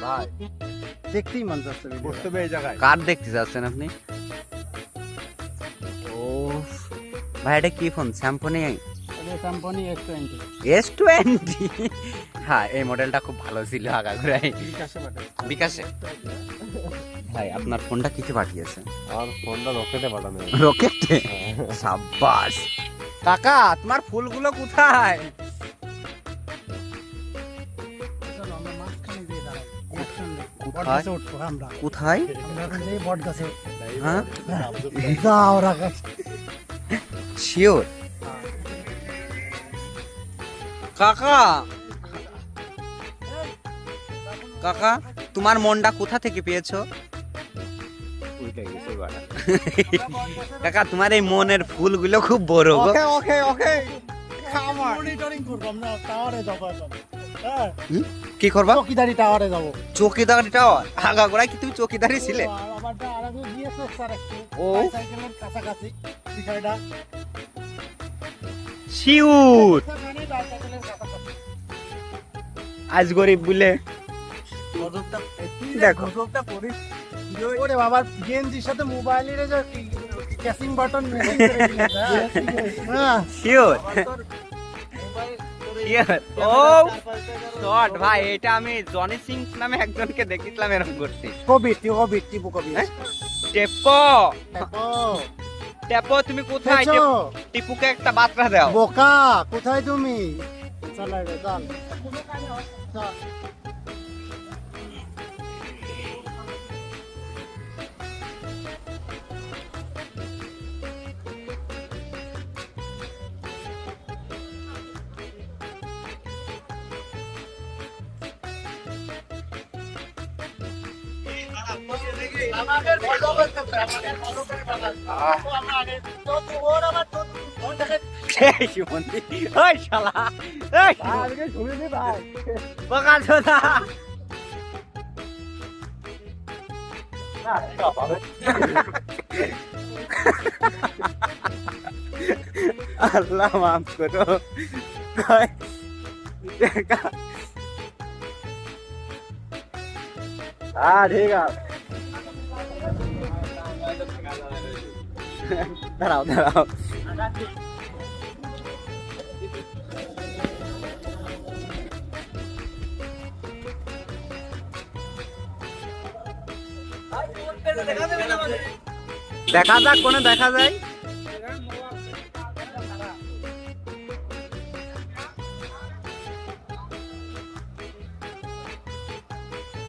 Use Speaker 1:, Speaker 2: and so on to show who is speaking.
Speaker 1: ভাই
Speaker 2: দেখতেই মন যাচ্ছে
Speaker 1: বসতে হবে এই জায়গায়।
Speaker 3: কার দেখতে যাচ্ছেন আপনি? ও ভাই, এটা কি ফোন? Samsung
Speaker 2: company
Speaker 3: S20। হ্যাঁ, এই মডেলটা খুব ভালো ছিল আগাগোড়াই। বিকাশে ভাই আপনার ফোনটা কিছু পাঠিয়েছে?
Speaker 1: আমার ফোনটা রকেটে পাঠানো।
Speaker 3: রকেটে? সাব্বাস। কাকা তোমার ফুলগুলো কোথায়? কোথায়? হ্যাঁ শিওর কাকা? কাকা তোমার মনটা কোথা থেকে পেয়েছো? কাকা তোমার এই মনের ফুলগুলো খুব বড় গো। কি করবা?
Speaker 2: চকিদারি টাওয়ারে যাবো।
Speaker 3: চৌকিদারি টাওয়ার? আগাগোড়ায় কি তুমি চৌকিদারি ছিলে? ও
Speaker 2: কাছাকাছি বিষয়টা
Speaker 3: শিউর আজ গরিব বলে দেখো।
Speaker 2: ওরে বাবা, গেঞ্জির সাথে মোবাইলের যে ক্যাচিং বাটন
Speaker 3: শিওর ও শট ভাই, এটা আমি জনি সিং নামে একজনকে দেখেছিলাম এরকম করতে। টেপো টেপো তুমি কোথায়? টিপুকে একটা বার্তা দাও।
Speaker 2: বোকা কোথায় তুমি? চল চল
Speaker 3: আল্লাহ মাফ করো।
Speaker 2: ঠিক আছে
Speaker 3: দাঁড়াও দাঁড়াও। দেখা যাক কোনে দেখা যায়।